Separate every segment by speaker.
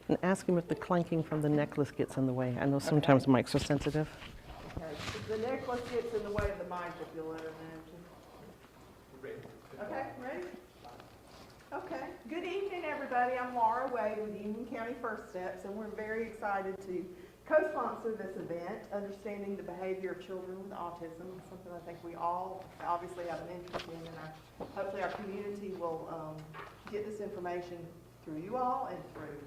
Speaker 1: And ask him if the clanking from the necklace gets in the way. I know sometimes mics are sensitive.
Speaker 2: Okay, if the necklace gets in the way of the mic, if you'll let her know. Okay, ready? Okay. Good evening, everybody. I'm Laura Wade with Union County First Steps, and we're very excited to co-sponsor this event, Understanding the Behavior of Children with Autism, something I think we all obviously have an interest in, and hopefully our community will get this information through you all and through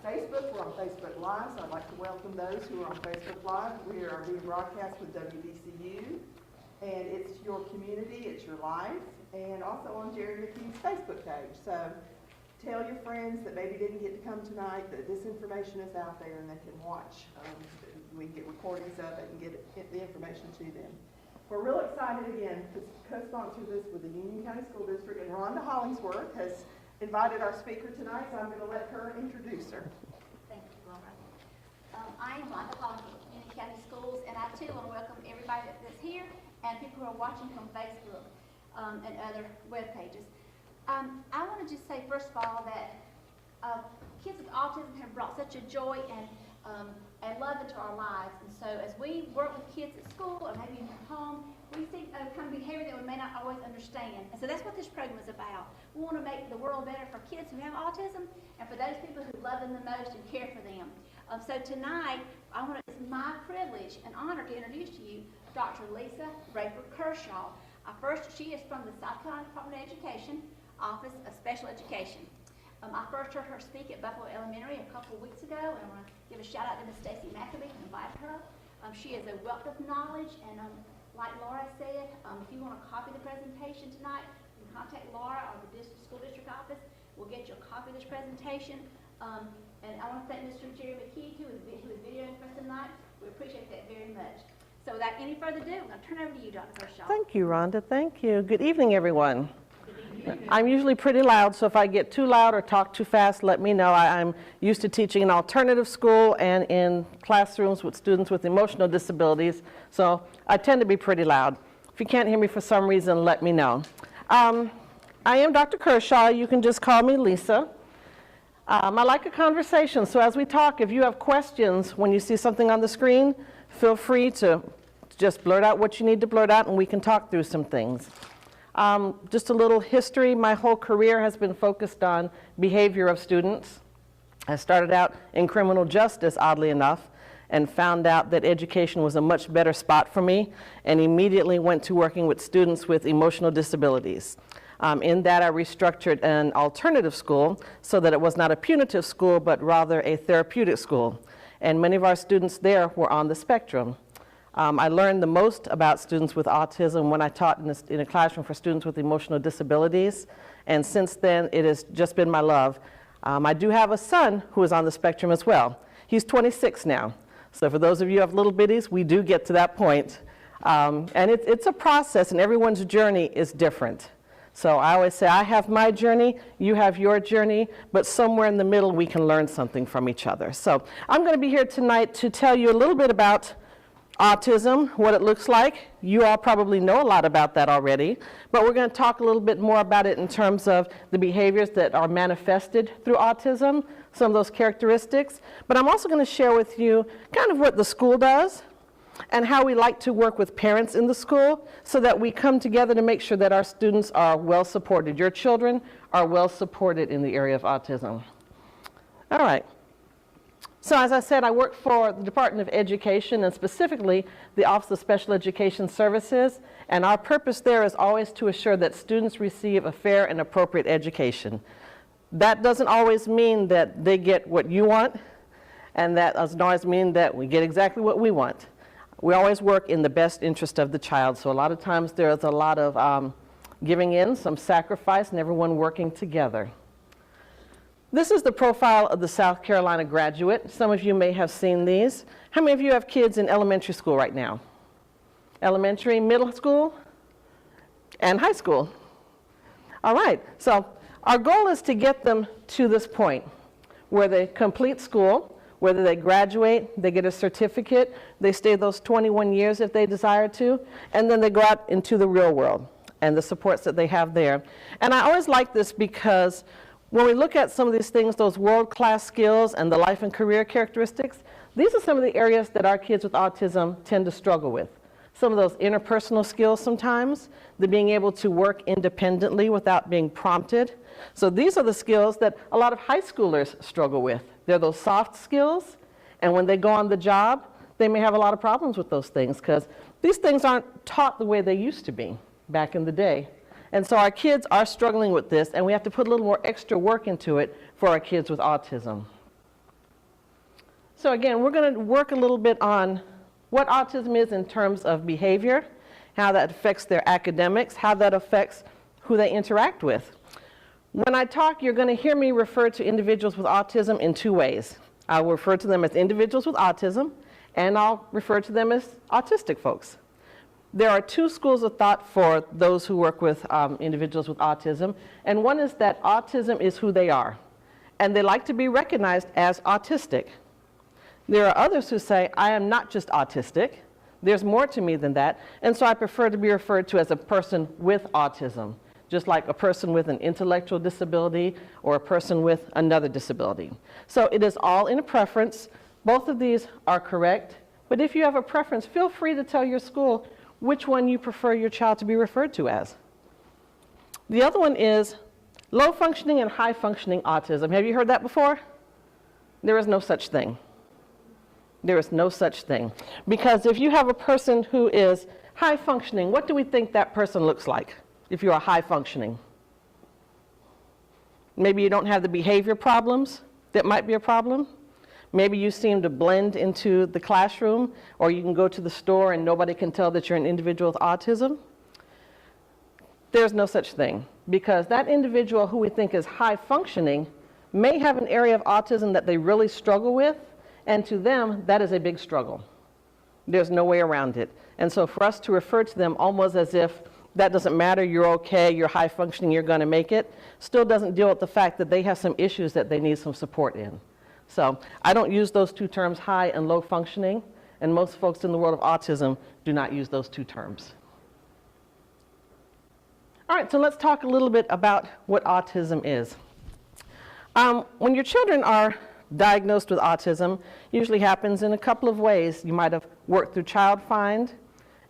Speaker 2: Facebook. We're on Facebook Live, so I'd like to welcome those who are on Facebook Live. We are being broadcast with WBCU, and it's your community, it's your life, and also on Jerry McKee's Facebook page. So tell your friends that maybe didn't get to come tonight that this information is out there and they can watch. We can get recordings of it and get the information to them. We're real excited again to co-sponsor this with the Union County School District, and Rhonda Hollingsworth has invited our speaker tonight, so I'm going to let her introduce her.
Speaker 3: Thank you, Laura. I am Rhonda Hollingsworth with Union County Schools, and I too want to welcome everybody that's here and people who are watching from Facebook and other web pages. I want to just say, first of all, that kids with autism have brought such a joy and love into our lives. And so as we work with kids at school or maybe at home, we see a kind of behavior that we may not always understand. And so that's what this program is about. We want to make the world better for kids who have autism and for those people who love them the most and care for them. So tonight, it's my privilege and honor to introduce to you Dr. Lisa Kershaw. She is from the South Carolina Department of Education, Office of Special Education. I first heard her speak at Buffalo Elementary a couple of weeks ago, and I want to give a shout out to Ms. Stacy McAbee and invite her. She is a wealth of knowledge, and like Laura said, if you want a copy of the presentation tonight, you can contact Laura or the school district office. We'll get you a copy of this presentation. And I want to thank Mr. Jerry McKee, who is videoing for us tonight. We appreciate that very much. So without any further ado, I'm going to turn over to you, Dr. Kershaw.
Speaker 1: Thank you, Rhonda. Thank you. Good evening, everyone. I'm usually pretty loud, so if I get too loud or talk too fast, let me know. I'm used to teaching in alternative school and in classrooms with students with emotional disabilities, so I tend to be pretty loud. If you can't hear me for some reason, let me know. I am Dr. Kershaw. You can just call me Lisa. I like a conversation, so as we talk, if you have questions when you see something on the screen, feel free to just blurt out what you need to blurt out, and we can talk through some things. Just a little history. My whole career has been focused on behavior of students. I started out in criminal justice, oddly enough, and found out that education was a much better spot for me, and immediately went to working with students with emotional disabilities. In that, I restructured an alternative school so that it was not a punitive school, but rather a therapeutic school. And many of our students there were on the spectrum. I learned the most about students with autism when I taught in a classroom for students with emotional disabilities, and since then it has just been my love. I do have a son who is on the spectrum as well. He's 26 now, so for those of you who have little bitties, we do get to that point. And it's a process, and everyone's journey is different. So I always say, I have my journey, you have your journey, but somewhere in the middle we can learn something from each other. So I'm going to be here tonight to tell you a little bit about autism, what it looks like. You all probably know a lot about that already, but we're going to talk a little bit more about it in terms of the behaviors that are manifested through autism, some of those characteristics. But I'm also going to share with you kind of what the school does and how we like to work with parents in the school so that we come together to make sure that our students are well supported. Your children are well supported in the area of autism. All right. So as I said, I work for the Department of Education and specifically the Office of Special Education Services, and our purpose there is always to assure that students receive a fair and appropriate education. That doesn't always mean that they get what you want, and that doesn't always mean that we get exactly what we want. We always work in the best interest of the child, so a lot of times there's a lot of giving in, some sacrifice, and everyone working together. This is the profile of the South Carolina graduate. Some of you may have seen these. How many of you have kids in elementary school right now? Elementary, middle school, and high school. All right, so our goal is to get them to this point where they complete school, whether they graduate, they get a certificate, they stay those 21 years if they desire to, and then they go out into the real world. and the supports that they have there. And I always like this because when we look at some of these things, those world-class skills and the life and career characteristics, these are some of the areas that our kids with autism tend to struggle with. Some of those interpersonal skills sometimes, the being able to work independently without being prompted. So these are the skills that a lot of high schoolers struggle with. They're those soft skills, and when they go on the job, they may have a lot of problems with those things because these things aren't taught the way they used to be back in the day. And so our kids are struggling with this, and we have to put a little more extra work into it for our kids with autism. So again, we're going to work a little bit on what autism is in terms of behavior, how that affects their academics, how that affects who they interact with. When I talk, you're going to hear me refer to individuals with autism in two ways. I'll refer to them as individuals with autism, and I'll refer to them as autistic folks. There are two schools of thought for those who work with individuals with autism, and one is that autism is who they are, and they like to be recognized as autistic. There are others who say, I am not just autistic, there's more to me than that, and so I prefer to be referred to as a person with autism, just like a person with an intellectual disability or a person with another disability. So it is all in a preference. Both of these are correct, but if you have a preference, feel free to tell your school which one you prefer your child to be referred to as. The other one is low functioning and high functioning autism. Have you heard that before? There is no such thing. There is no such thing. Because if you have a person who is high functioning, what do we think that person looks like if you are high functioning? Maybe you don't have the behavior problems that might be a problem. Maybe you seem to blend into the classroom, or you can go to the store and nobody can tell that you're an individual with autism. There's no such thing, because that individual who we think is high functioning may have an area of autism that they really struggle with, and to them, that is a big struggle. There's no way around it. And so for us to refer to them almost as if that doesn't matter, you're okay, you're high functioning, you're going to make it, still doesn't deal with the fact that they have some issues that they need some support in. So I don't use those two terms, high and low functioning, and most folks in the world of autism do not use those two terms. All right, so let's talk a little bit about what autism is. When your children are diagnosed with autism, usually happens in a couple of ways. You might have worked through Child Find,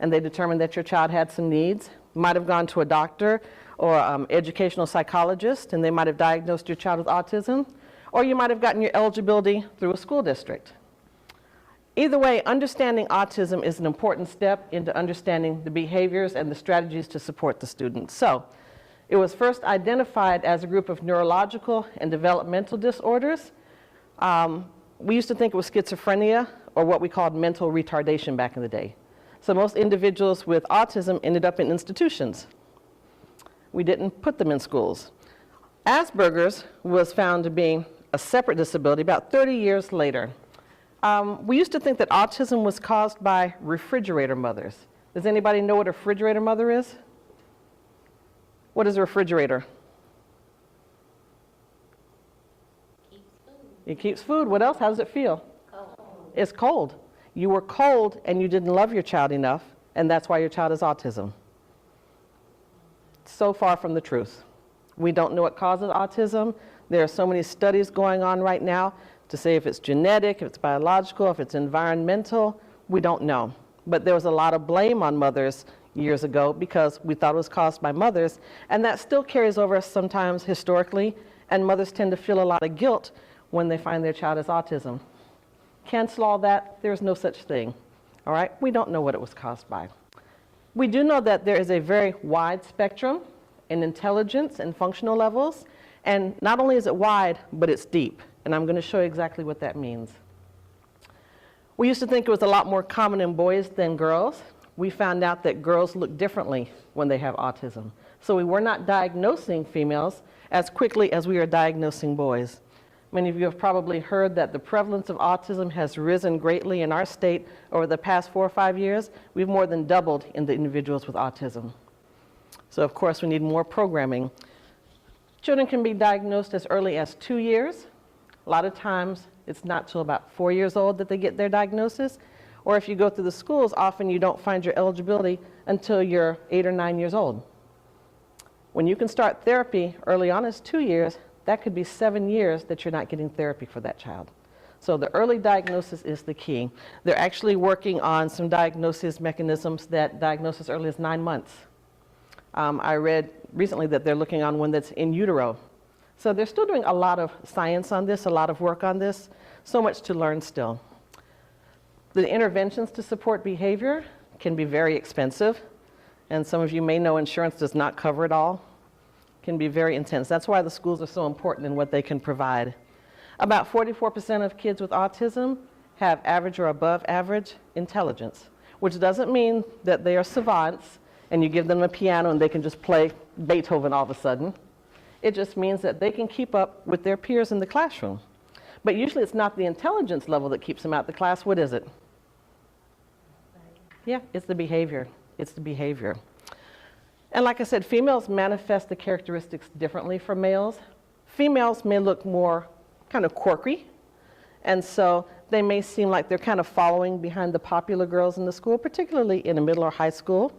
Speaker 1: and they determined that your child had some needs. You might have gone to a doctor or educational psychologist, and they might have diagnosed your child with autism. Or you might have gotten your eligibility through a school district. Either way, understanding autism is an important step into understanding the behaviors and the strategies to support the students. So it was first identified as a group of neurological and developmental disorders. We used to think it was schizophrenia or what we called mental retardation back in the day. So most individuals with autism ended up in institutions. We didn't put them in schools. Asperger's was found to be a separate disability about 30 years later. We used to think that autism was caused by refrigerator mothers. Does anybody know what a refrigerator mother is? What is a refrigerator?
Speaker 4: Keeps food.
Speaker 1: It keeps food. What else? How does it feel?
Speaker 4: Cold.
Speaker 1: It's cold. You were cold and you didn't love your child enough, and that's why your child has autism. So far from the truth. We don't know what causes autism. There are so many studies going on right now to say if it's genetic, if it's biological, if it's environmental. We don't know. But there was a lot of blame on mothers years ago because we thought it was caused by mothers, and that still carries over sometimes historically, and mothers tend to feel a lot of guilt when they find their child has autism. Cancel all that. There's no such thing. All right? We don't know what it was caused by. We do know that there is a very wide spectrum in intelligence and functional levels, and not only is it wide, but it's deep, and I'm going to show you exactly what that means. We used to think it was a lot more common in boys than girls. We found out that girls look differently when they have autism. So we were not diagnosing females as quickly as we are diagnosing boys. Many of you have probably heard that the prevalence of autism has risen greatly in our state over the past 4 or 5 years. We've more than doubled in the individuals with autism. So of course we need more programming. Children can be diagnosed as early as 2 years. A lot of times it's not till about 4 years old that they get their diagnosis. Or if you go through the schools, often you don't find your eligibility until you're 8 or 9 years old. When you can start therapy early on as 2 years, that could be 7 years that you're not getting therapy for that child. So the early diagnosis is the key. They're actually working on some diagnosis mechanisms that diagnose as early as 9 months. I read recently that they're looking on one that's in utero. So they're still doing a lot of science on this, a lot of work on this, so much to learn still. The interventions to support behavior can be very expensive, and some of you may know insurance does not cover it all. Can be very intense. That's why the schools are so important in what they can provide. About 44% of kids with autism have average or above average intelligence, which doesn't mean that they are savants and you give them a piano and they can just play Beethoven all of a sudden. It just means that they can keep up with their peers in the classroom. But usually it's not the intelligence level that keeps them out the class. What is it? Yeah, it's the behavior. It's the behavior. And like I said, females manifest the characteristics differently from males. Females may look more kind of quirky, and so they may seem like they're kind of following behind the popular girls in the school, particularly in the middle or high school.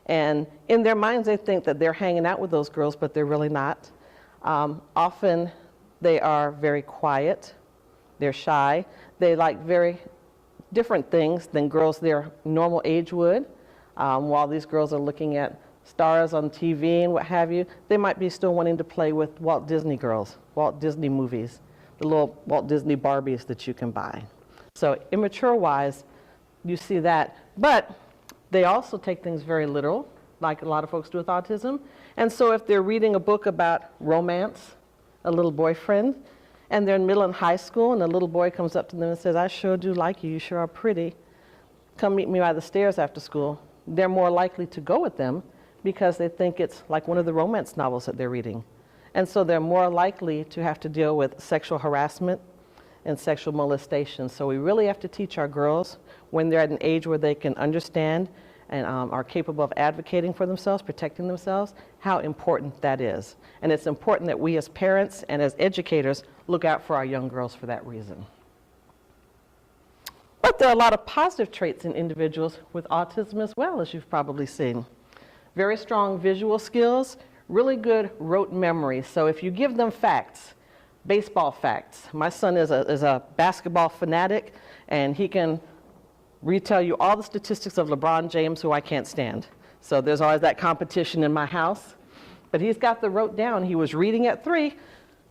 Speaker 1: And in their minds, they think that they're hanging out with those girls, but they're really not. Often they are very quiet, they're shy, they like very different things than girls their normal age would. While these girls are looking at stars on TV and what have you, they might be still wanting to play with Walt Disney girls, Walt Disney movies, the little Walt Disney Barbies that you can buy. So immature-wise, you see that. But they also take things very literal, like a lot of folks do with autism. And so if they're reading a book about romance, a little boyfriend, and they're in middle and high school, and a little boy comes up to them and says, "I sure do like you, you sure are pretty. Come meet me by the stairs after school," they're more likely to go with them because they think it's like one of the romance novels that they're reading. And so they're more likely to have to deal with sexual harassment and sexual molestation. So we really have to teach our girls when they're at an age where they can understand and are capable of advocating for themselves, protecting themselves, how important that is. And it's important that we as parents and as educators look out for our young girls for that reason. But there are a lot of positive traits in individuals with autism as well, as you've probably seen. Very strong visual skills, really good rote memory. So if you give them facts, baseball facts. My son is a basketball fanatic, and he can retell you all the statistics of LeBron James, who I can't stand. So there's always that competition in my house. But he's got the rote down. He was reading at 3.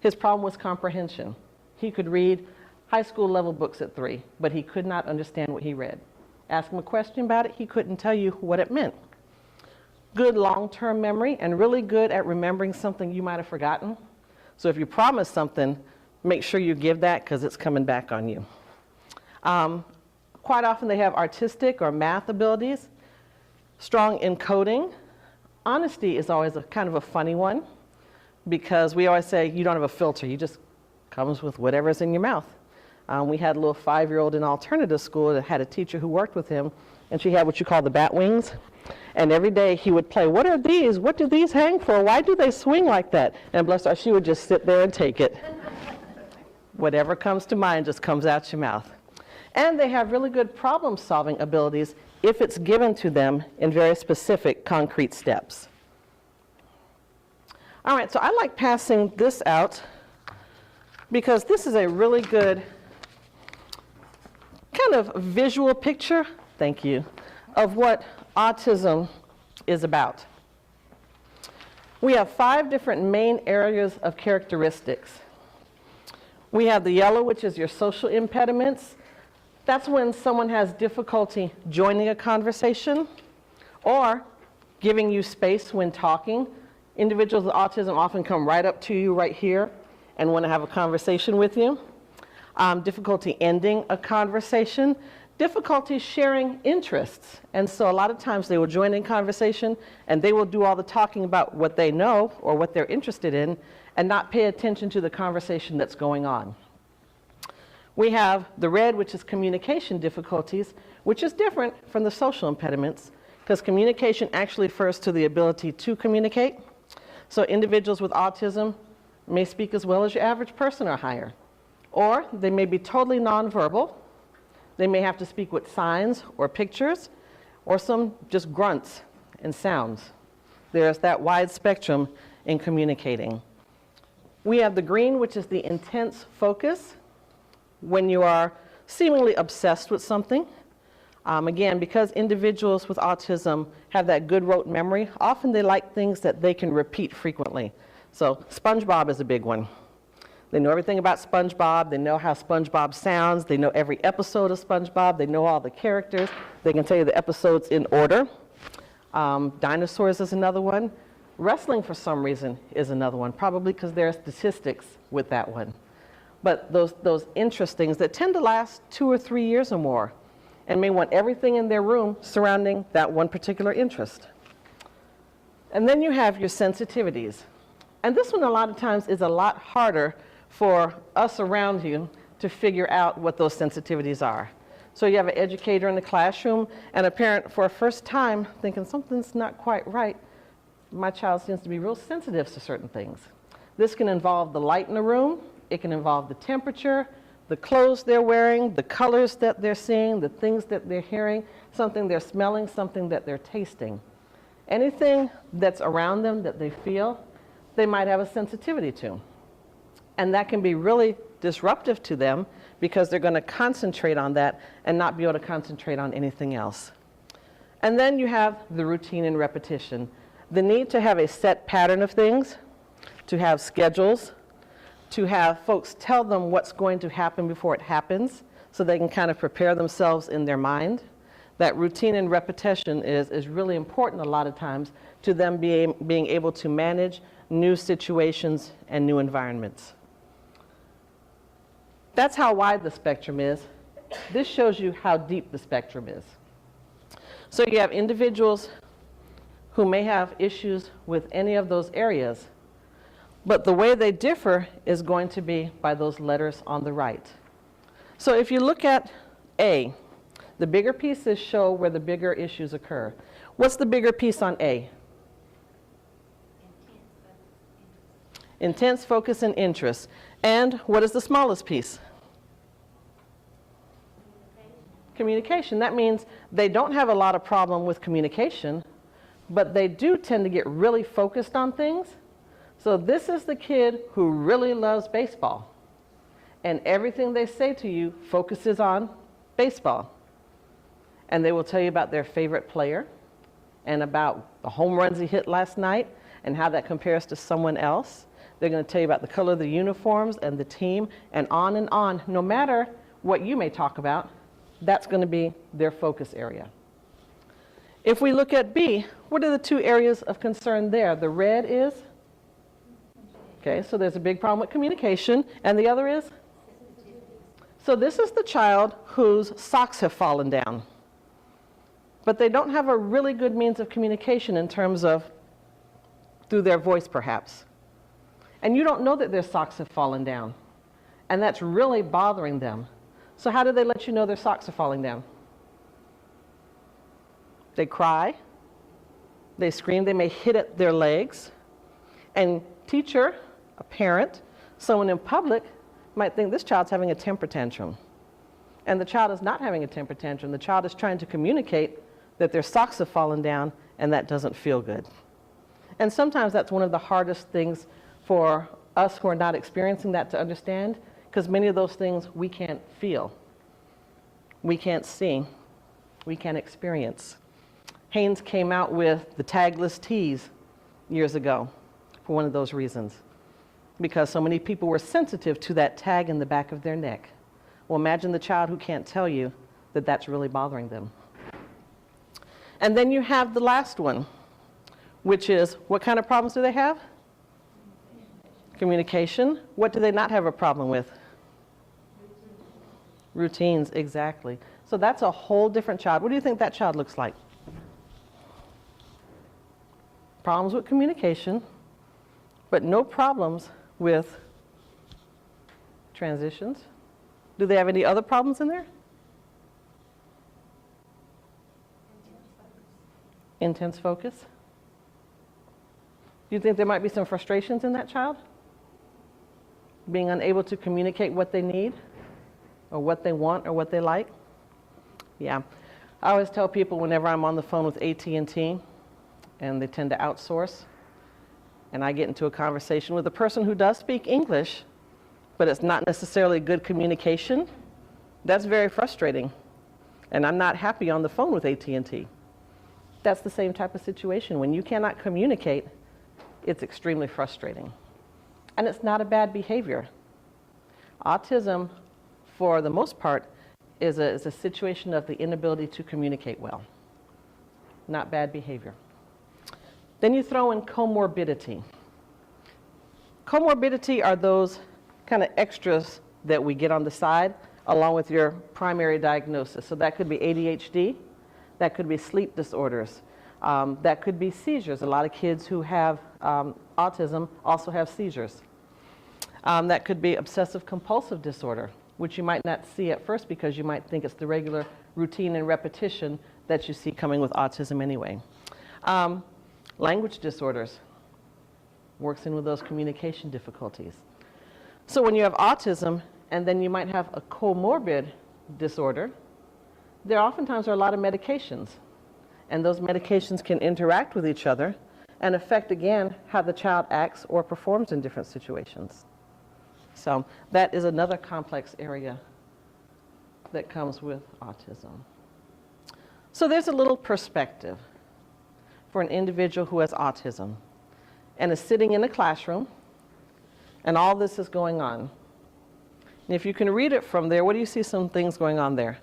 Speaker 1: His problem was comprehension. He could read high school level books at 3, but he could not understand what he read. Ask him a question about it, he couldn't tell you what it meant. Good long-term memory and really good at remembering something you might have forgotten. So if you promise something, make sure you give that because it's coming back on you. Quite often they have artistic or math abilities, strong encoding. Honesty is always a kind of a funny one because we always say you don't have a filter, you just comes with whatever's in your mouth. We had a little 5-year-old in alternative school that had a teacher who worked with him, and she had what you call the bat wings. And every day he would play, "What are these? What do these hang for? Why do they swing like that?" And bless her, she would just sit there and take it. Whatever comes to mind just comes out your mouth. And they have really good problem-solving abilities if it's given to them in very specific, concrete steps. All right, so I like passing this out because this is a really good kind of visual picture, thank you, of what autism is about. We have 5 different main areas of characteristics. We have the yellow, which is your social impediments. That's when someone has difficulty joining a conversation or giving you space when talking. Individuals with autism often come right up to you right here and want to have a conversation with you. Difficulty ending a conversation. Difficulty sharing interests. And so a lot of times they will join in conversation and they will do all the talking about what they know or what they're interested in and not pay attention to the conversation that's going on. We have the red, which is communication difficulties, which is different from the social impediments because communication actually refers to the ability to communicate. So individuals with autism may speak as well as your average person or higher. Or they may be totally nonverbal. They may have to speak with signs or pictures or some just grunts and sounds. There's that wide spectrum in communicating. We have the green, which is the intense focus, when you are seemingly obsessed with something. Again, because individuals with autism have that good rote memory, often they like things that they can repeat frequently. So SpongeBob is a big one. They know everything about SpongeBob. They know how SpongeBob sounds. They know every episode of SpongeBob. They know all the characters. They can tell you the episodes in order. Dinosaurs is another one. Wrestling, for some reason, is another one, probably because there are statistics with that one. But those interest things that tend to last 2 or 3 years or more, and may want everything in their room surrounding that one particular interest. And then you have your sensitivities. And this one, a lot of times, is a lot harder for us around you to figure out what those sensitivities are. So you have an educator in the classroom and a parent for a first time thinking something's not quite right. My child seems to be real sensitive to certain things. This can involve the light in the room. It can involve the temperature, the clothes they're wearing, the colors that they're seeing, the things that they're hearing, something they're smelling, something that they're tasting. Anything that's around them that they feel, they might have a sensitivity to. And that can be really disruptive to them because they're going to concentrate on that and not be able to concentrate on anything else. And then you have the routine and repetition. The need to have a set pattern of things, to have schedules, to have folks tell them what's going to happen before it happens so they can kind of prepare themselves in their mind. That routine and repetition is really important a lot of times to them being able to manage new situations and new environments. That's how wide the spectrum is. This shows you how deep the spectrum is. So you have individuals who may have issues with any of those areas, but the way they differ is going to be by those letters on the right. So if you look at A, the bigger pieces show where the bigger issues occur. What's the bigger piece on A? Intense focus and interest. And what is the smallest piece? Communication. That means they don't have a lot of problem with communication, but they do tend to get really focused on things. So this is the kid who really loves baseball. And everything they say to you focuses on baseball. And they will tell you about their favorite player and about the home runs he hit last night and how that compares to someone else. They're going to tell you about the color of the uniforms and the team and on and on. No matter what you may talk about, that's going to be their focus area. If we look at B, what are the two areas of concern there? The red is? Okay, so there's a big problem with communication. And the other is? So this is the child whose socks have fallen down. But they don't have a really good means of communication in terms of through their voice, perhaps. And you don't know that their socks have fallen down. And that's really bothering them. So how do they let you know their socks are falling down? They cry. They scream. They may hit at their legs. And teacher, a parent, someone in public might think this child's having a temper tantrum. And the child is not having a temper tantrum. The child is trying to communicate that their socks have fallen down, and that doesn't feel good. And sometimes that's one of the hardest things for us who are not experiencing that to understand, because many of those things we can't feel, we can't see, we can't experience. Haynes came out with the tagless T's years ago for one of those reasons, because so many people were sensitive to that tag in the back of their neck. Well, imagine the child who can't tell you that that's really bothering them. And then you have the last one, which is, what kind of problems do they have? Communication. What do they not have a problem with? Routines, exactly. So that's a whole different child. What do you think that child looks like? Problems with communication, but no problems with transitions. Do they have any other problems in there? Intense focus. Do you think there might be some frustrations in that child? Being unable to communicate what they need or what they want or what they like? Yeah. I always tell people whenever I'm on the phone with AT&T and they tend to outsource. And I get into a conversation with a person who does speak English, but it's not necessarily good communication. That's very frustrating. And I'm not happy on the phone with AT&T. That's the same type of situation. When you cannot communicate, it's extremely frustrating. And it's not a bad behavior. Autism, for the most part, is a situation of the inability to communicate well. Not bad behavior. Then you throw in comorbidity. Comorbidity are those kind of extras that we get on the side along with your primary diagnosis. So that could be ADHD, that could be sleep disorders, that could be seizures. A lot of kids who have autism also have seizures. That could be obsessive compulsive disorder, which you might not see at first because you might think it's the regular routine and repetition that you see coming with autism anyway. Language disorders works in with those communication difficulties. So when you have autism and then you might have a comorbid disorder, there oftentimes are a lot of medications. And those medications can interact with each other and affect, again, how the child acts or performs in different situations. So that is another complex area that comes with autism. So there's a little perspective for an individual who has autism and is sitting in a classroom and all this is going on. And if you can read it from there, what do you see some things going on there?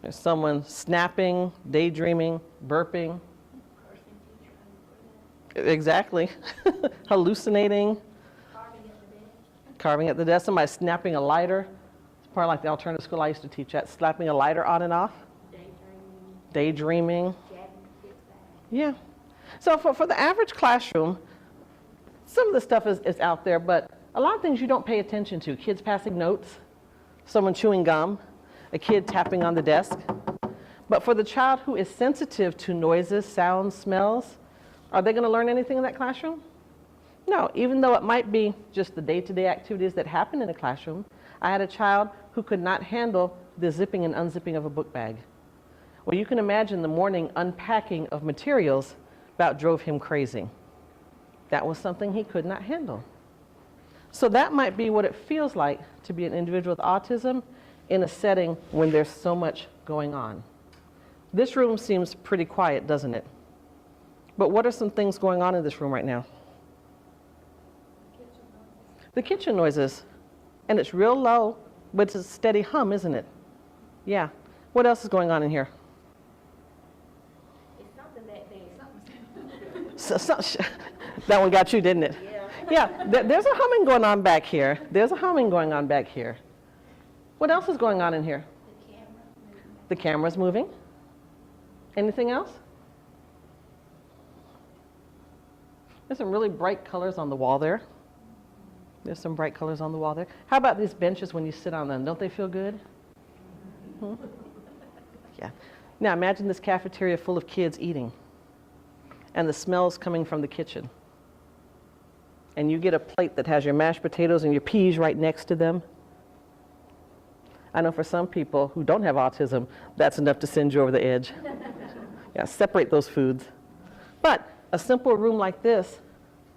Speaker 1: There's someone snapping, daydreaming, burping. Exactly. Hallucinating. Carving at the desk. Somebody snapping a lighter. It's part of like the alternative school I used to teach at. Slapping a lighter on and off. Daydreaming. Yeah. So for the average classroom, some of the stuff is out there, but a lot of things you don't pay attention to. Kids passing notes, someone chewing gum, a kid tapping on the desk. But for the child who is sensitive to noises, sounds, smells, are they going to learn anything in that classroom? No, even though it might be just the day-to-day activities that happen in a classroom. I had a child who could not handle the zipping and unzipping of a book bag. Well, you can imagine the morning unpacking of materials about drove him crazy. That was something he could not handle. So that might be what it feels like to be an individual with autism in a setting when there's so much going on. This room seems pretty quiet, doesn't it? But what are some things going on in this room right now? The kitchen noises. And it's real low, but it's a steady hum, isn't it? Yeah. What else is going on in here?
Speaker 4: It's something back there.
Speaker 1: That one got you, didn't it? Yeah. There's a humming going on back here. There's a humming going on back here. What else is going on in here? The camera's moving. Anything else? There's some really bright colors on the wall there. There's some bright colors on the wall there. How about these benches when you sit on them? Don't they feel good? Yeah. Now imagine this cafeteria full of kids eating and the smells coming from the kitchen. And you get a plate that has your mashed potatoes and your peas right next to them. I know for some people who don't have autism, that's enough to send you over the edge. Yeah, separate those foods. But a simple room like this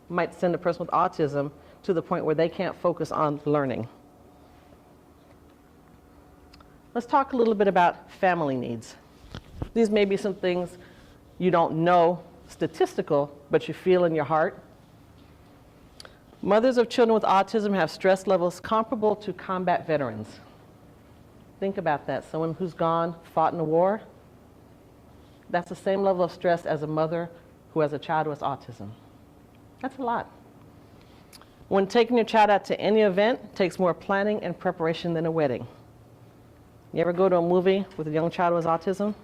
Speaker 1: might send a person with autism to the point where they can't focus on learning. Let's talk a little bit about family needs. These may be some things you don't know statistical, but you feel in your heart. Mothers of children with autism have stress levels comparable to combat veterans. Think about that. Someone who's gone, fought in a war, that's the same level of stress as a mother who has a child with autism. That's a lot. When taking your child out to any event, it takes more planning and preparation than a wedding. You ever go to a movie with a young child with autism?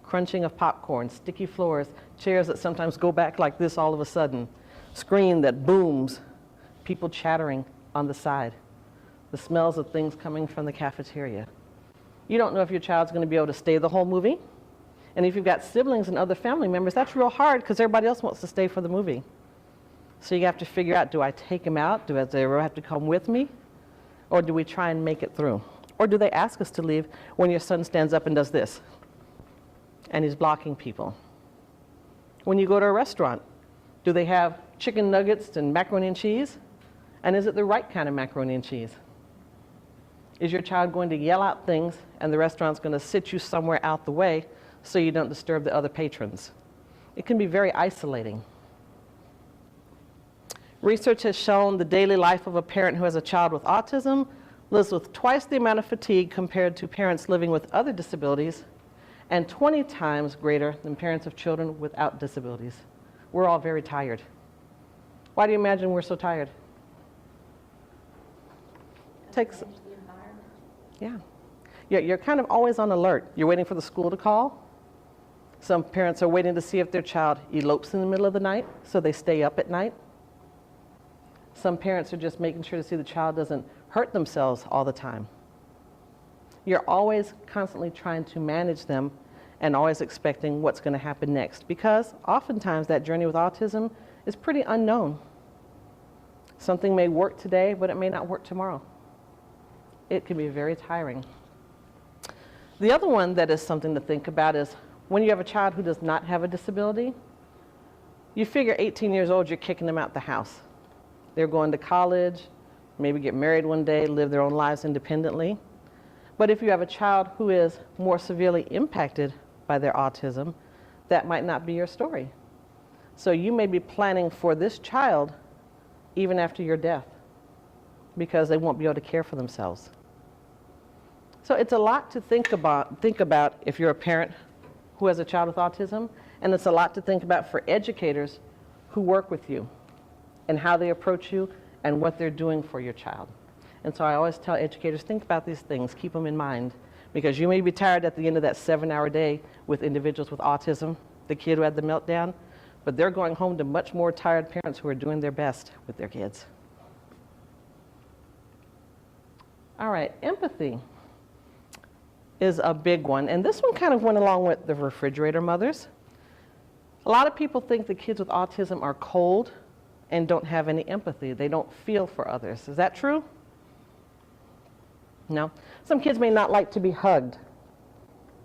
Speaker 1: Crunching of popcorn, sticky floors, chairs that sometimes go back like this all of a sudden, screen that booms, people chattering on the side, the smells of things coming from the cafeteria. You don't know if your child's going to be able to stay the whole movie. And if you've got siblings and other family members, that's real hard because everybody else wants to stay for the movie. So you have to figure out, do I take him out? Do they ever have to come with me? Or do we try and make it through? Or do they ask us to leave when your son stands up and does this? And he's blocking people. When you go to a restaurant, do they have chicken nuggets and macaroni and cheese? And is it the right kind of macaroni and cheese? Is your child going to yell out things and the restaurant's going to sit you somewhere out the way so you don't disturb the other patrons? It can be very isolating. Research has shown the daily life of a parent who has a child with autism lives with twice the amount of fatigue compared to parents living with other disabilities, and 20 times greater than parents of children without disabilities. We're all very tired. Why do you imagine we're so tired? Takes, yeah. You're kind of always on alert. You're waiting for the school to call. Some parents are waiting to see if their child elopes in the middle of the night, so they stay up at night. Some parents are just making sure to see the child doesn't hurt themselves all the time. You're always constantly trying to manage them and always expecting what's going to happen next, because oftentimes that journey with autism is pretty unknown. Something may work today, but it may not work tomorrow. It can be very tiring. The other one that is something to think about is when you have a child who does not have a disability, you figure 18 years old, you're kicking them out the house. They're going to college, maybe get married one day, live their own lives independently. But if you have a child who is more severely impacted by their autism, that might not be your story. So you may be planning for this child even after your death, because they won't be able to care for themselves. So it's a lot to think about if you're a parent who has a child with autism, and it's a lot to think about for educators who work with you and how they approach you and what they're doing for your child. And so I always tell educators, think about these things, keep them in mind, because you may be tired at the end of that 7-hour day with individuals with autism, the kid who had the meltdown, but they're going home to much more tired parents who are doing their best with their kids. All right, empathy is a big one, and this one kind of went along with the refrigerator mothers. A lot of people think the kids with autism are cold and don't have any empathy. They don't feel for others. Is that true? No. Some kids may not like to be hugged.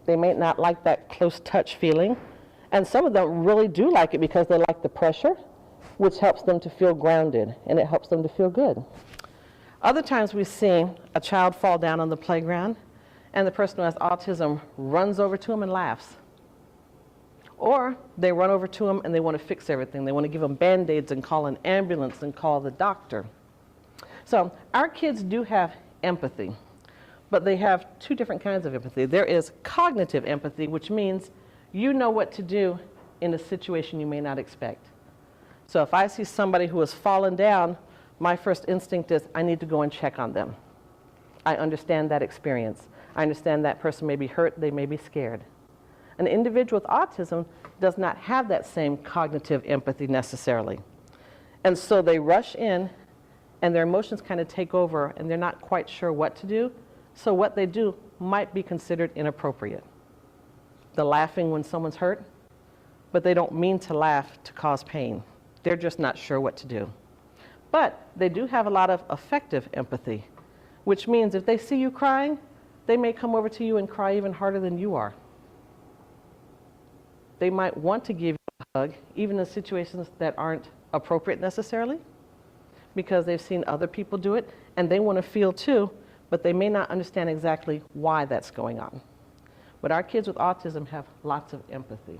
Speaker 1: They may not like that close touch feeling, and some of them really do like it because they like the pressure, which helps them to feel grounded, and it helps them to feel good. Other times we see a child fall down on the playground, and the person who has autism runs over to him and laughs. Or they run over to him and they want to fix everything. They want to give him Band-Aids and call an ambulance and call the doctor. So our kids do have empathy, but they have two different kinds of empathy. There is cognitive empathy, which means you know what to do in a situation you may not expect. So if I see somebody who has fallen down, my first instinct is I need to go and check on them. I understand that experience. I understand that person may be hurt, they may be scared. An individual with autism does not have that same cognitive empathy necessarily. And so they rush in and their emotions kind of take over and they're not quite sure what to do. So what they do might be considered inappropriate. The laughing when someone's hurt, but they don't mean to laugh to cause pain. They're just not sure what to do. But they do have a lot of affective empathy, which means if they see you crying, they may come over to you and cry even harder than you are. They might want to give you a hug, even in situations that aren't appropriate necessarily, because they've seen other people do it, and they want to feel too, but they may not understand exactly why that's going on. But our kids with autism have lots of empathy.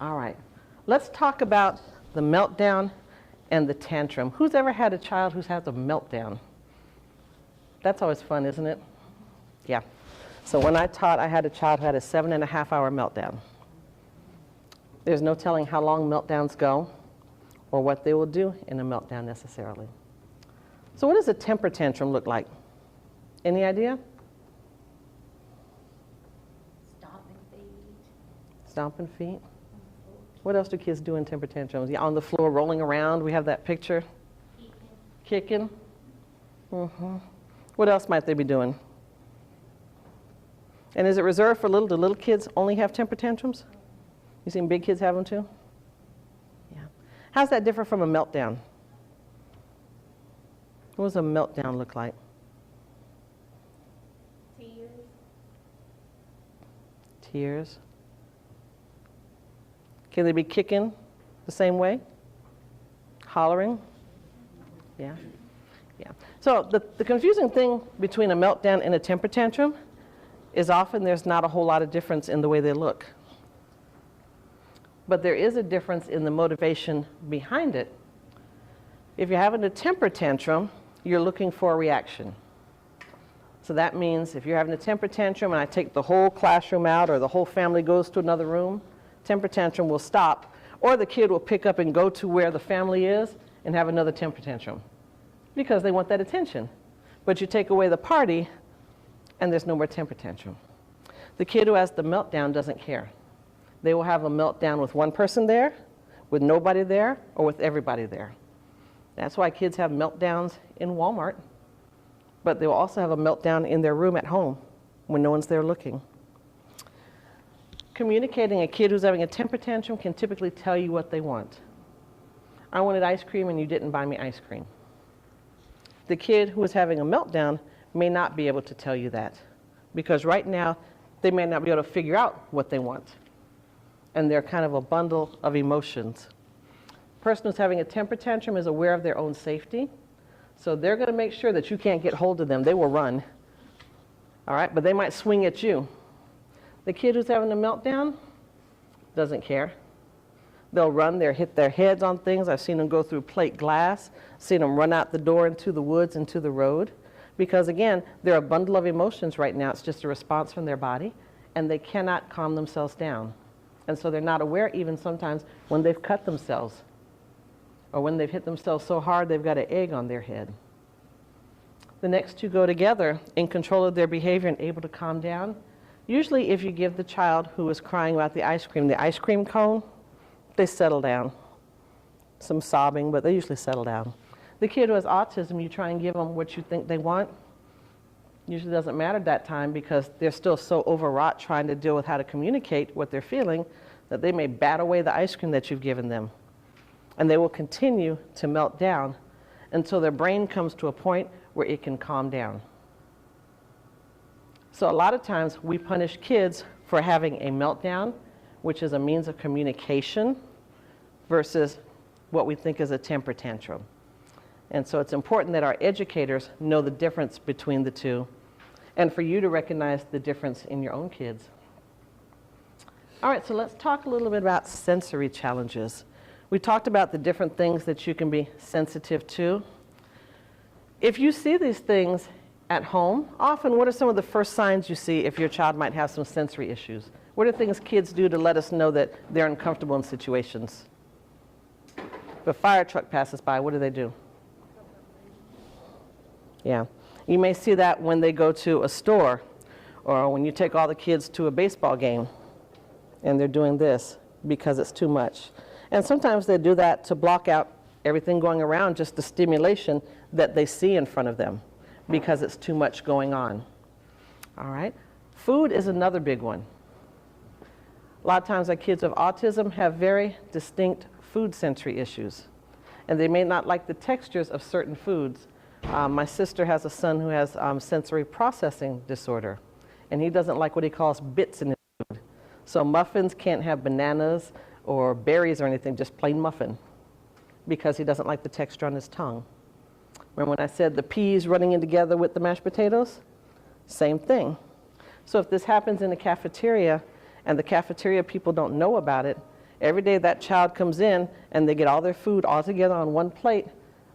Speaker 1: All right, let's talk about the meltdown and the tantrum. Who's ever had a child who's had a meltdown? That's always fun, isn't it? Yeah. So when I taught, I had a child who had a 7.5-hour meltdown. There's no telling how long meltdowns go or what they will do in a meltdown necessarily. So what does a temper tantrum look like? Any idea?
Speaker 4: Stomping feet.
Speaker 1: Stomping feet. What else do kids do in temper tantrums? Yeah, on the floor, rolling around. We have that picture. Kicking. Mm-hmm. What else might they be doing? And is it reserved for little? Do little kids only have temper tantrums? You seen big kids have them too? Yeah. How's that different from a meltdown? What does a meltdown look like? Tears. Can they be kicking the same way? Hollering? Yeah. Yeah. So the confusing thing between a meltdown and a temper tantrum is often there's not a whole lot of difference in the way they look. But there is a difference in the motivation behind it. If you're having a temper tantrum, you're looking for a reaction. So that means if you're having a temper tantrum and I take the whole classroom out or the whole family goes to another room, temper tantrum will stop, or the kid will pick up and go to where the family is and have another temper tantrum because they want that attention. But you take away the party and there's no more temper tantrum. The kid who has the meltdown doesn't care. They will have a meltdown with one person there, with nobody there, or with everybody there. That's why kids have meltdowns in Walmart, but they will also have a meltdown in their room at home when no one's there looking. Communicating a kid who's having a temper tantrum can typically tell you what they want. I wanted ice cream and you didn't buy me ice cream. The kid who is having a meltdown may not be able to tell you that because right now they may not be able to figure out what they want. And they're kind of a bundle of emotions. The person who's having a temper tantrum is aware of their own safety. So they're going to make sure that you can't get hold of them. They will run. All right, but they might swing at you. The kid who's having a meltdown doesn't care. They'll run, they'll hit their heads on things. I've seen them go through plate glass, seen them run out the door into the woods, into the road. Because again, they're a bundle of emotions right now. It's just a response from their body, and they cannot calm themselves down. And so they're not aware even sometimes when they've cut themselves or when they've hit themselves so hard they've got an egg on their head. The next two go together in control of their behavior and able to calm down. Usually if you give the child who is crying about the ice cream cone, they settle down. Some sobbing, but they usually settle down. The kid who has autism, you try and give them what you think they want. Usually doesn't matter that time because they're still so overwrought trying to deal with how to communicate what they're feeling that they may bat away the ice cream that you've given them. And they will continue to melt down until their brain comes to a point where it can calm down. So a lot of times we punish kids for having a meltdown, which is a means of communication, versus what we think is a temper tantrum. And so it's important that our educators know the difference between the two and for you to recognize the difference in your own kids. All right, so let's talk a little bit about sensory challenges. We talked about the different things that you can be sensitive to. If you see these things at home, often what are some of the first signs you see if your child might have some sensory issues? What are things kids do to let us know that they're uncomfortable in situations? If a fire truck passes by, what do? Yeah. You may see that when they go to a store or when you take all the kids to a baseball game and they're doing this because it's too much. And sometimes they do that to block out everything going around, just the stimulation that they see in front of them because it's too much going on. All right. Food is another big one. A lot of times our kids with autism have very distinct food sensory issues, and they may not like the textures of certain foods. My sister has a son who has sensory processing disorder, and he doesn't like what he calls bits in his food. So muffins can't have bananas or berries or anything, just plain muffin, because he doesn't like the texture on his tongue. Remember when I said the peas running in together with the mashed potatoes? Same thing. So if this happens in the cafeteria and the cafeteria people don't know about it, every day that child comes in and they get all their food all together on one plate,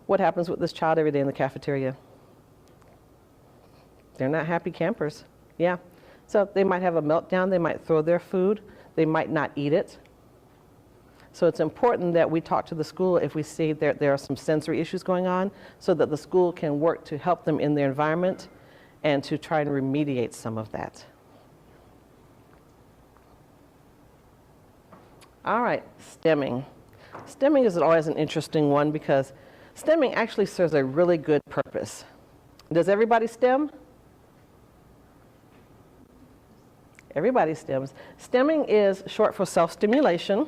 Speaker 1: what happens with this child every day in the cafeteria? They're not happy campers. Yeah. So they might have a meltdown, they might throw their food, they might not eat it. So it's important that we talk to the school if we see that there are some sensory issues going on so that the school can work to help them in their environment and to try and remediate some of that. All right, stemming. Stemming is always an interesting one because stemming actually serves a really good purpose. Does everybody stem? Everybody stems. Stemming is short for self-stimulation,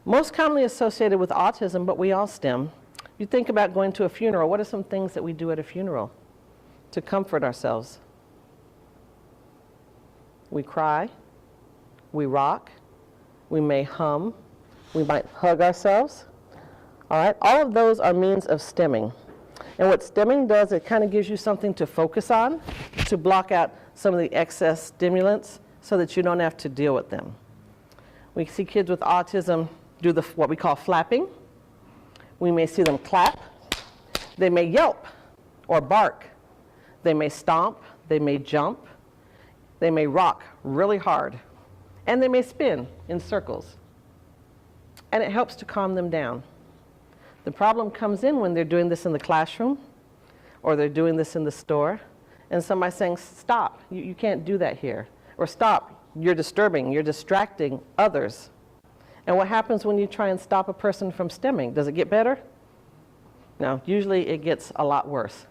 Speaker 1: most commonly associated with autism, but we all stem. You think about going to a funeral. What are some things that we do at a funeral to comfort ourselves? We cry. we rock, we may hum, we might hug ourselves. All right, all of those are means of stimming. And what stimming does, it kind of gives you something to focus on, to block out some of the excess stimulants so that you don't have to deal with them. We see kids with autism do what we call flapping. We may see them clap. They may yelp or bark. They may stomp. They may jump. They may rock really hard. And they may spin in circles. And it helps to calm them down. The problem comes in when they're doing this in the classroom or they're doing this in the store and somebody's saying, stop, you can't do that here. Or stop, you're disturbing, you're distracting others. And what happens when you try and stop a person from stimming? Does it get better? No, usually it gets a lot worse.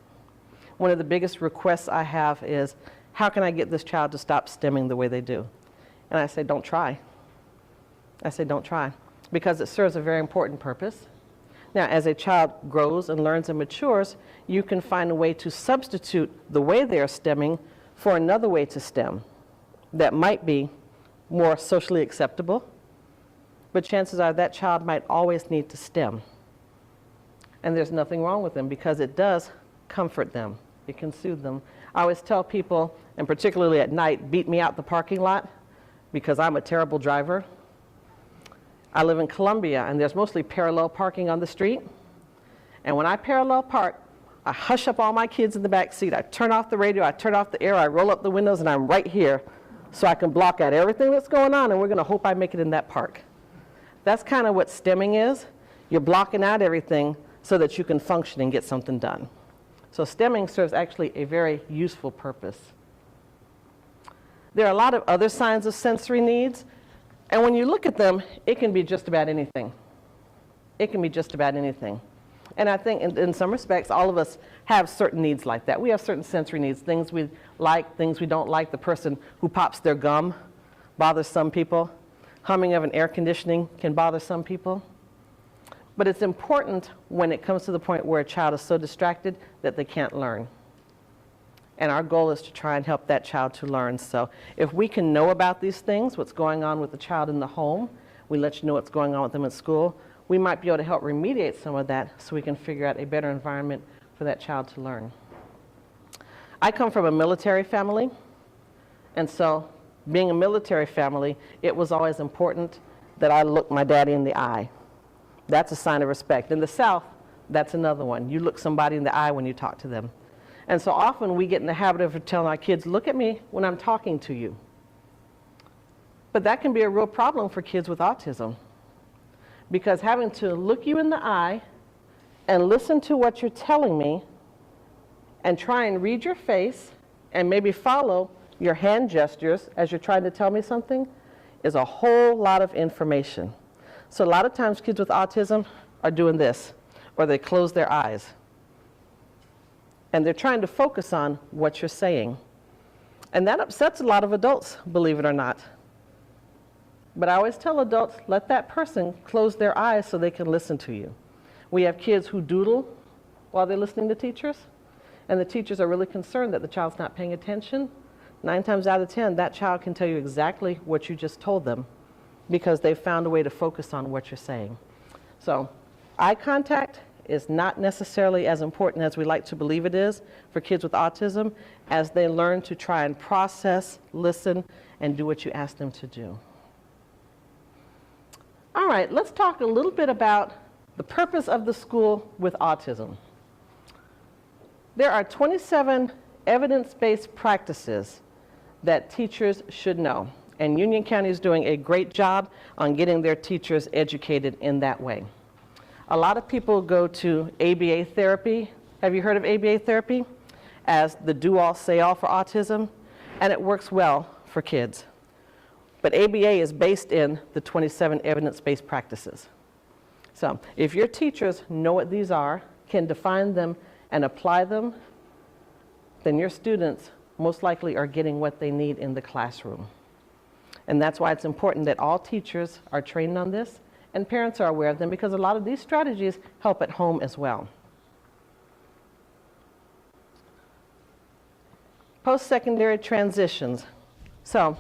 Speaker 1: One of the biggest requests I have is, how can I get this child to stop stimming the way they do? And I say, don't try. I say, don't try, because it serves a very important purpose. Now, as a child grows and learns and matures, you can find a way to substitute the way they are stemming for another way to stem that might be more socially acceptable, but chances are that child might always need to stem. And there's nothing wrong with them because it does comfort them. It can soothe them. I always tell people, and particularly at night, beat me out the parking lot because I'm a terrible driver. I live in Columbia, and there's mostly parallel parking on the street. And when I parallel park, I hush up all my kids in the back seat. I turn off the radio, I turn off the air, I roll up the windows, and I'm right here so I can block out everything that's going on, and we're going to hope I make it in that park. That's kind of what stemming is. You're blocking out everything so that you can function and get something done. So stemming serves actually a very useful purpose. There are a lot of other signs of sensory needs. And when you look at them, it can be just about anything. It can be just about anything. And I think in some respects, all of us have certain needs like that. We have certain sensory needs, things we like, things we don't like. The person who pops their gum bothers some people. Humming of an air conditioning can bother some people. But it's important when it comes to the point where a child is so distracted that they can't learn. And our goal is to try and help that child to learn. So if we can know about these things, what's going on with the child in the home, we let you know what's going on with them at school, we might be able to help remediate some of that so we can figure out a better environment for that child to learn. I come from a military family, and so being a military family, it was always important that I look my daddy in the eye. That's a sign of respect. In the South, that's another one. You look somebody in the eye when you talk to them. And so often we get in the habit of telling our kids, look at me when I'm talking to you. But that can be a real problem for kids with autism, because having to look you in the eye and listen to what you're telling me and try and read your face and maybe follow your hand gestures as you're trying to tell me something is a whole lot of information. So a lot of times kids with autism are doing this, or they close their eyes. And they're trying to focus on what you're saying. And that upsets a lot of adults, believe it or not. But I always tell adults, let that person close their eyes so they can listen to you. We have kids who doodle while they're listening to teachers, and the teachers are really concerned that the child's not paying attention. 9 times out of 10, that child can tell you exactly what you just told them because they've found a way to focus on what you're saying. So eye contact is not necessarily as important as we like to believe it is for kids with autism as they learn to try and process, listen, and do what you ask them to do. All right, let's talk a little bit about the purpose of the school with autism. There are 27 evidence-based practices that teachers should know, and Union County is doing a great job on getting their teachers educated in that way. A lot of people go to ABA therapy. Have you heard of ABA therapy? As the do-all, say-all for autism, and it works well for kids. But ABA is based in the 27 evidence-based practices. So if your teachers know what these are, can define them and apply them, then your students most likely are getting what they need in the classroom. And that's why it's important that all teachers are trained on this and parents are aware of them, because a lot of these strategies help at home as well. Post-secondary transitions. So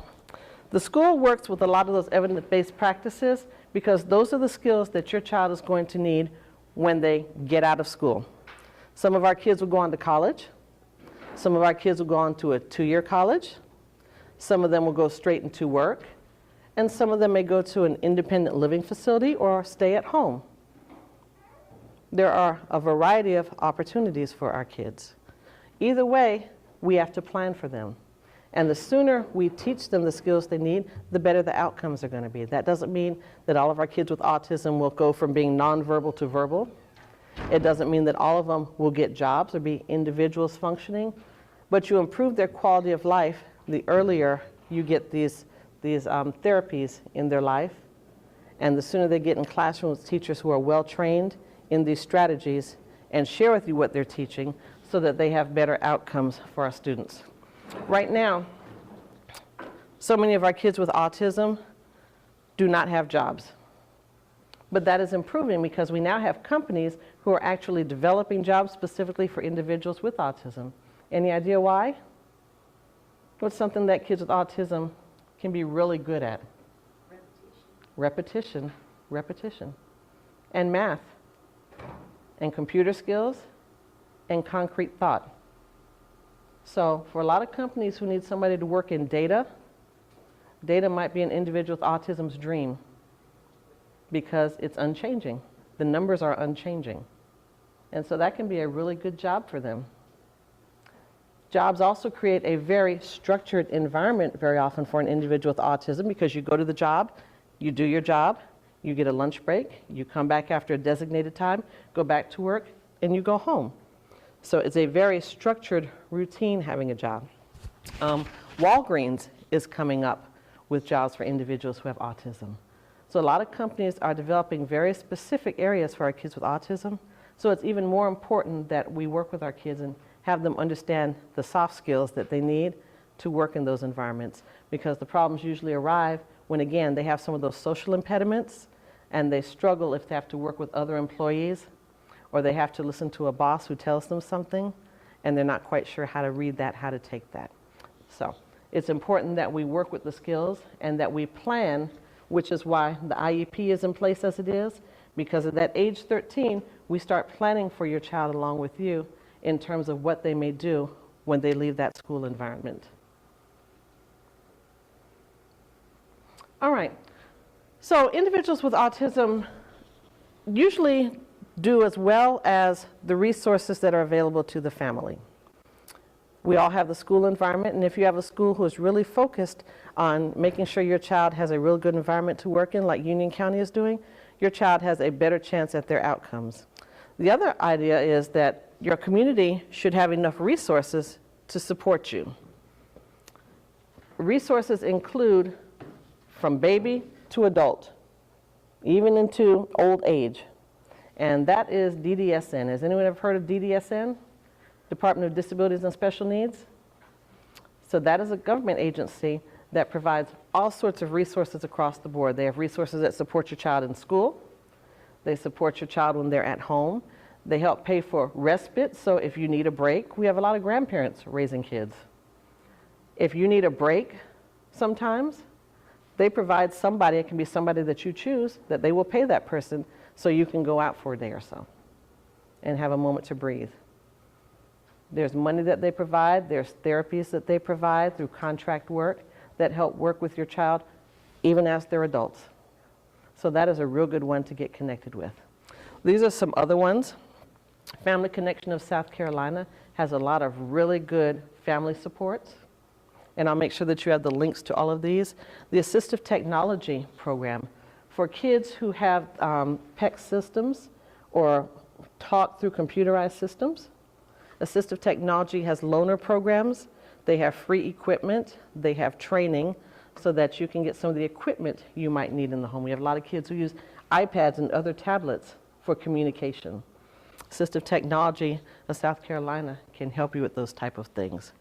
Speaker 1: The school works with a lot of those evidence-based practices because those are the skills that your child is going to need when they get out of school. Some of our kids will go on to college. Some of our kids will go on to a 2-year college. Some of them will go straight into work. And some of them may go to an independent living facility or stay at home. There are a variety of opportunities for our kids. Either way, we have to plan for them. And the sooner we teach them the skills they need, the better the outcomes are going to be. That doesn't mean that all of our kids with autism will go from being nonverbal to verbal. It doesn't mean that all of them will get jobs or be individuals functioning. But you improve their quality of life the earlier you get these therapies in their life. And the sooner they get in classrooms with teachers who are well trained in these strategies and share with you what they're teaching so that they have better outcomes for our students. Right now, so many of our kids with autism do not have jobs. But that is improving because we now have companies who are actually developing jobs specifically for individuals with autism. Any idea why? What's something that kids with autism can be really good at? Repetition. Repetition. And math. And computer skills. And concrete thought. So for a lot of companies who need somebody to work in data, data might be an individual with autism's dream because it's unchanging. The numbers are unchanging. And so that can be a really good job for them. Jobs also create a very structured environment very often for an individual with autism because you go to the job, you do your job, you get a lunch break, you come back after a designated time, go back to work, and you go home. So it's a very structured routine having a job. Walgreens is coming up with jobs for individuals who have autism. So a lot of companies are developing very specific areas for our kids with autism. So it's even more important that we work with our kids and have them understand the soft skills that they need to work in those environments, because the problems usually arrive when, again, they have some of those social impediments and they struggle if they have to work with other employees, or they have to listen to a boss who tells them something and they're not quite sure how to read that, how to take that. So it's important that we work with the skills and that we plan, which is why the IEP is in place as it is, because at that age 13, we start planning for your child along with you in terms of what they may do when they leave that school environment. All right, so individuals with autism usually do as well as the resources that are available to the family. We all have the school environment, and if you have a school who is really focused on making sure your child has a real good environment to work in, like Union County is doing, your child has a better chance at their outcomes. The other idea is that your community should have enough resources to support you. Resources include from baby to adult, even into old age. And that is DDSN. Has anyone ever heard of DDSN? Department of Disabilities and Special Needs? So that is a government agency that provides all sorts of resources across the board. They have resources that support your child in school. They support your child when they're at home. They help pay for respite, so if you need a break, we have a lot of grandparents raising kids. If you need a break sometimes, they provide somebody, it can be somebody that you choose, that they will pay that person so you can go out for a day or so and have a moment to breathe. There's money that they provide, there's therapies that they provide through contract work that help work with your child even as they're adults. So that is a real good one to get connected with. These are some other ones. Family Connection of South Carolina has a lot of really good family supports, and I'll make sure that you have the links to all of these. The Assistive Technology Program for kids who have PEC systems or taught through computerized systems. Assistive Technology has loaner programs. They have free equipment. They have training so that you can get some of the equipment you might need in the home. We have a lot of kids who use iPads and other tablets for communication. Assistive Technology of South Carolina can help you with those type of things.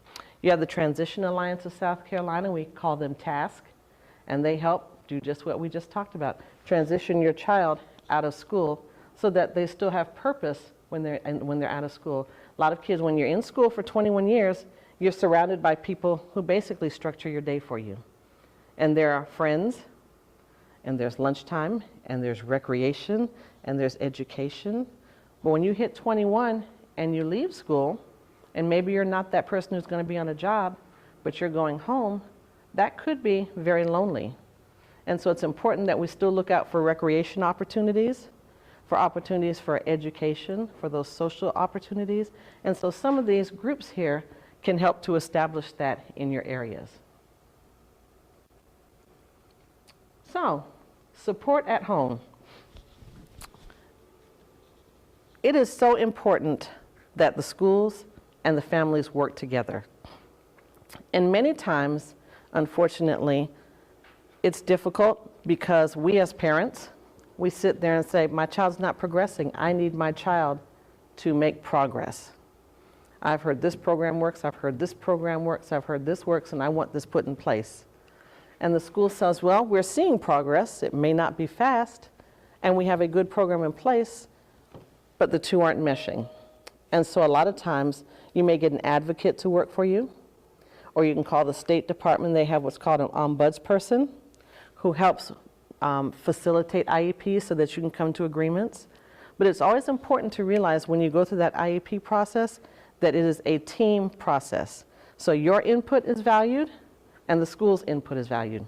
Speaker 1: You have the Transition Alliance of South Carolina. We call them TASK, and they help do just what we just talked about. Transition your child out of school so that they still have purpose when they're out of school. A lot of kids, when you're in school for 21 years, you're surrounded by people who basically structure your day for you. And there are friends, and there's lunchtime, and there's recreation, and there's education. But when you hit 21 and you leave school, and maybe you're not that person who's going to be on a job, but you're going home, that could be very lonely. And so it's important that we still look out for recreation opportunities, for opportunities for education, for those social opportunities. And so some of these groups here can help to establish that in your areas. So, support at home. It is so important that the schools and the families work together. And many times, unfortunately, it's difficult because we as parents, we sit there and say, my child's not progressing. I need my child to make progress. I've heard this program works, I've heard this program works, I've heard this works, and I want this put in place. And the school says, well, we're seeing progress. It may not be fast, and we have a good program in place, but the two aren't meshing. And so a lot of times, you may get an advocate to work for you, or you can call the State Department. They have what's called an ombudsperson who helps facilitate IEPs so that you can come to agreements. But it's always important to realize when you go through that IEP process that it is a team process. So your input is valued, and the school's input is valued.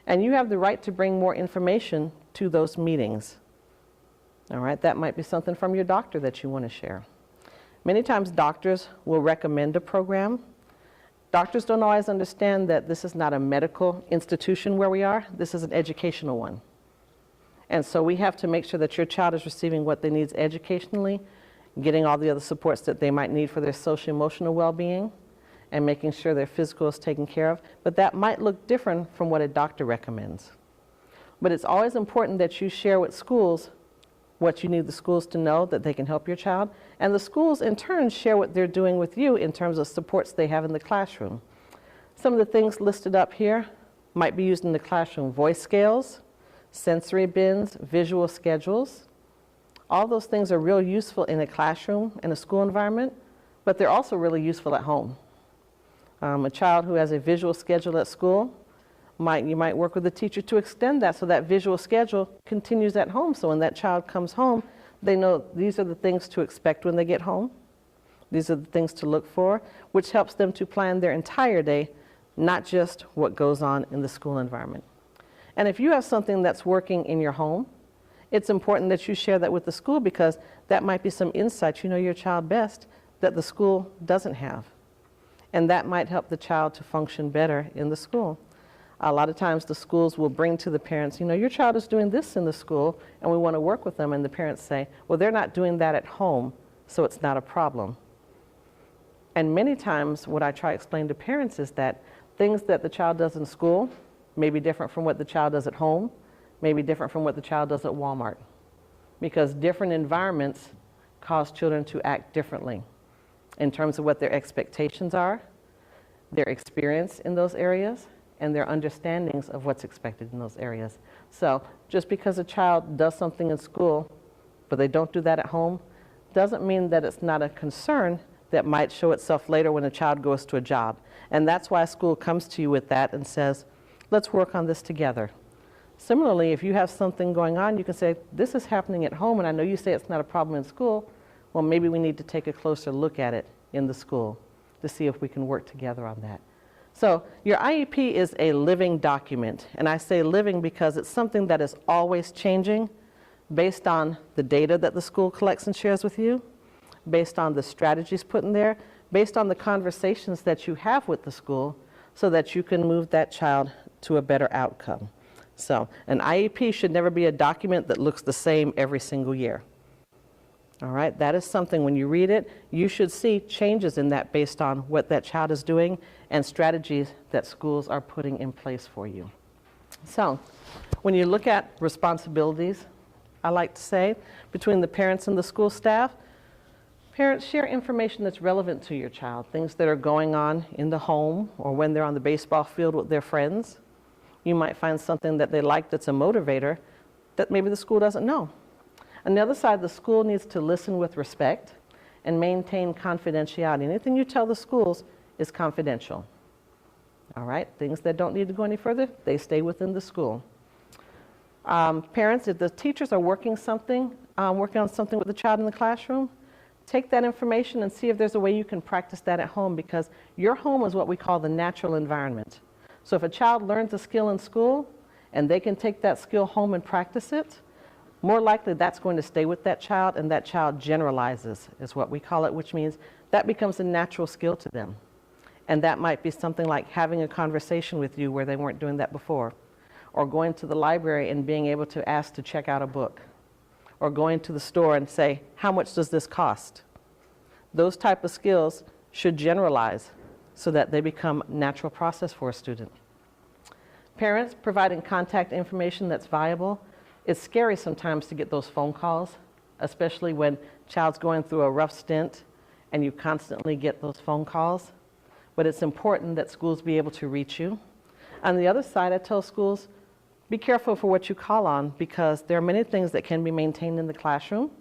Speaker 1: And you have the right to bring more information to those meetings. All right, that might be something from your doctor that you want to share. Many times doctors will recommend a program. Doctors don't always understand that this is not a medical institution where we are, this is an educational one. And so we have to make sure that your child is receiving what they need educationally, getting all the other supports that they might need for their social emotional well-being, and making sure their physical is taken care of. But that might look different from what a doctor recommends. But it's always important that you share with schools what you need the schools to know that they can help your child, and the schools in turn share what they're doing with you in terms of supports they have in the classroom. Some of the things listed up here might be used in the classroom: voice scales, sensory bins, visual schedules. All those things are real useful in a classroom, in a school environment, but they're also really useful at home. A child who has a visual schedule at school, you might work with the teacher to extend that so that visual schedule continues at home. So when that child comes home, they know these are the things to expect when they get home. These are the things to look for, which helps them to plan their entire day, not just what goes on in the school environment. And if you have something that's working in your home, it's important that you share that with the school, because that might be some insight you know your child best that the school doesn't have. And that might help the child to function better in the school. A lot of times the schools will bring to the parents, you know, your child is doing this in the school and we want to work with them. And the parents say, well, they're not doing that at home, so it's not a problem. And many times what I try to explain to parents is that things that the child does in school may be different from what the child does at home, may be different from what the child does at Walmart. Because different environments cause children to act differently in terms of what their expectations are, their experience in those areas, and their understandings of what's expected in those areas. So just because a child does something in school, but they don't do that at home, doesn't mean that it's not a concern that might show itself later when a child goes to a job. And that's why school comes to you with that and says, let's work on this together. Similarly, if you have something going on, you can say, this is happening at home, and I know you say it's not a problem in school. Well, maybe we need to take a closer look at it in the school to see if we can work together on that. So your IEP is a living document, and I say living because it's something that is always changing based on the data that the school collects and shares with you, based on the strategies put in there, based on the conversations that you have with the school, so that you can move that child to a better outcome. So an IEP should never be a document that looks the same every single year. All right, that is something when you read it, you should see changes in that based on what that child is doing and strategies that schools are putting in place for you. So when you look at responsibilities, I like to say, between the parents and the school staff, parents share information that's relevant to your child, things that are going on in the home or when they're on the baseball field with their friends. You might find something that they like that's a motivator that maybe the school doesn't know. On the other side, the school needs to listen with respect and maintain confidentiality. Anything you tell the schools is confidential. All right, things that don't need to go any further, they stay within the school. Parents, if the teachers are working on something with the child in the classroom, take that information and see if there's a way you can practice that at home, because your home is what we call the natural environment. So if a child learns a skill in school and they can take that skill home and practice it, more likely that's going to stay with that child, and that child generalizes, is what we call it, which means that becomes a natural skill to them. And that might be something like having a conversation with you where they weren't doing that before, or going to the library and being able to ask to check out a book, or going to the store and say, how much does this cost? Those type of skills should generalize so that they become natural process for a student. Parents providing contact information that's viable. It's scary sometimes to get those phone calls, especially when child's going through a rough stint and you constantly get those phone calls. But it's important that schools be able to reach you. On the other side, I tell schools, be careful for what you call on, because there are many things that can be maintained in the classroom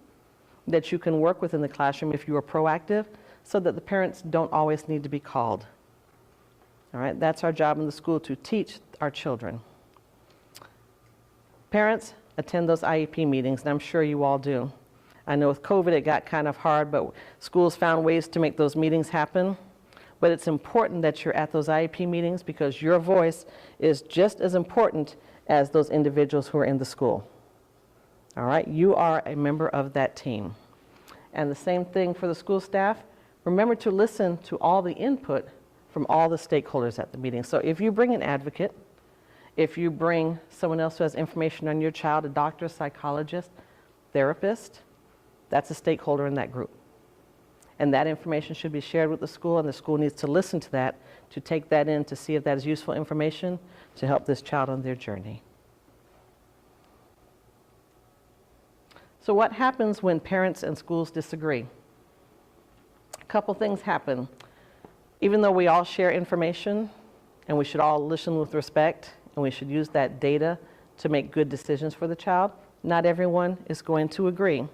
Speaker 1: that you can work with in the classroom if you are proactive, so that the parents don't always need to be called. All right, that's our job in the school, to teach our children. Parents, attend those IEP meetings, and I'm sure you all do. I know with COVID it got kind of hard, but schools found ways to make those meetings happen. But it's important that you're at those IEP meetings, because your voice is just as important as those individuals who are in the school. All right, you are a member of that team. And the same thing for the school staff. Remember to listen to all the input from all the stakeholders at the meeting. So if you bring an advocate, if you bring someone else who has information on your child, a doctor, psychologist, therapist, that's a stakeholder in that group. And that information should be shared with the school, and the school needs to listen to that, to take that in, to see if that is useful information to help this child on their journey. So what happens when parents and schools disagree? A couple things happen. Even though we all share information, and we should all listen with respect, and we should use that data to make good decisions for the child, not everyone is going to agree.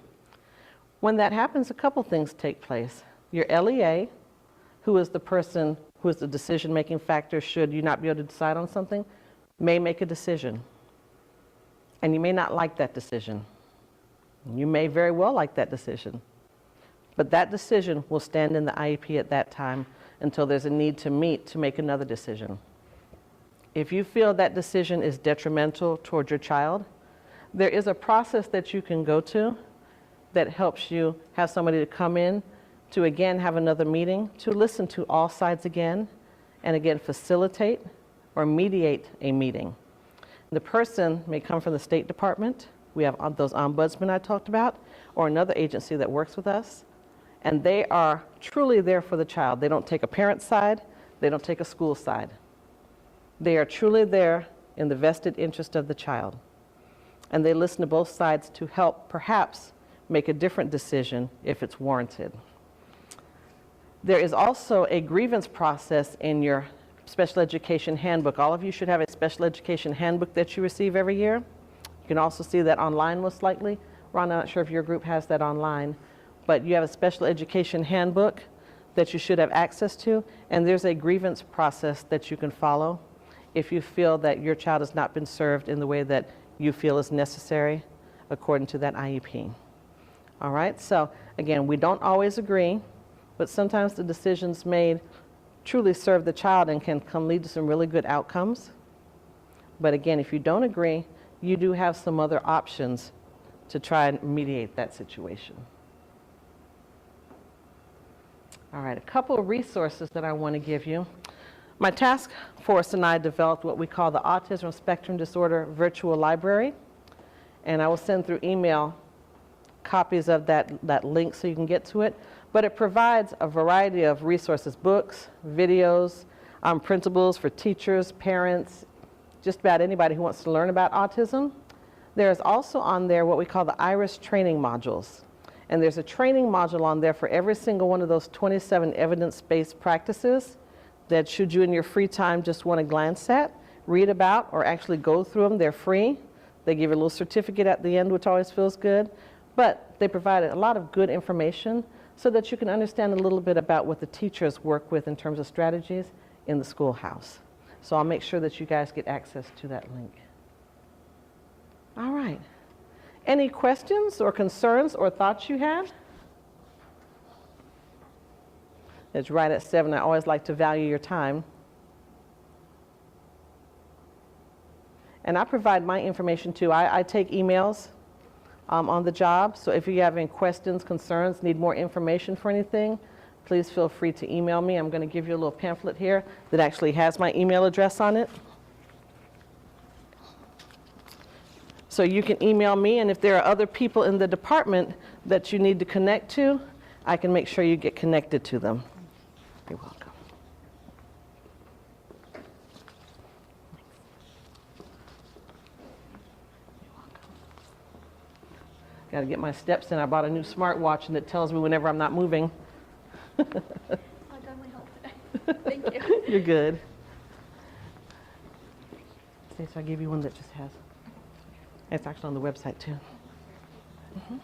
Speaker 1: When that happens, a couple things take place. Your LEA, who is the person who is the decision-making factor should you not be able to decide on something, may make a decision. And you may not like that decision. You may very well like that decision. But that decision will stand in the IEP at that time until there's a need to meet to make another decision. If you feel that decision is detrimental toward your child, there is a process that you can go to that helps you have somebody to come in to again have another meeting, to listen to all sides again, and again facilitate or mediate a meeting. The person may come from the State Department. We have those ombudsmen I talked about, or another agency that works with us, and they are truly there for the child. They don't take a parent's side, they don't take a school side. They are truly there in the vested interest of the child. And they listen to both sides to help perhaps make a different decision if it's warranted. There is also a grievance process in your special education handbook. All of you should have a special education handbook that you receive every year. You can also see that online most likely. Ron, I'm not sure if your group has that online, but you have a special education handbook that you should have access to, and there's a grievance process that you can follow if you feel that your child has not been served in the way that you feel is necessary according to that IEP. All right, so again, we don't always agree, but sometimes the decisions made truly serve the child and can lead to some really good outcomes. But again, if you don't agree, you do have some other options to try and mediate that situation. All right, a couple of resources that I want to give you. My task force and I developed what we call the Autism Spectrum Disorder Virtual Library, and I will send through email copies of that link so you can get to it. But it provides a variety of resources, books, videos, printables for teachers, parents, just about anybody who wants to learn about autism. There's also on there what we call the IRIS training modules. And there's a training module on there for every single one of those 27 evidence-based practices that should you in your free time just want to glance at, read about, or actually go through them. They're free. They give you a little certificate at the end, which always feels good. But they provide a lot of good information so that you can understand a little bit about what the teachers work with in terms of strategies in the schoolhouse. So I'll make sure that you guys get access to that link. All right. Any questions or concerns or thoughts you had? It's right at 7. I always like to value your time. And I provide my information too. I take emails on the job. So if you have any questions, concerns, need more information for anything, please feel free to email me. I'm going to give you a little pamphlet here that actually has my email address on it. So you can email me, and if there are other people in the department that you need to connect to, I can make sure you get connected to them. You're welcome. Got to get my steps in. I bought a new smartwatch, and it tells me whenever I'm not moving.
Speaker 3: I definitely hope today. Thank you.
Speaker 1: You're good. Okay, so I gave you one that just has, it's actually on the website too. Mm-hmm.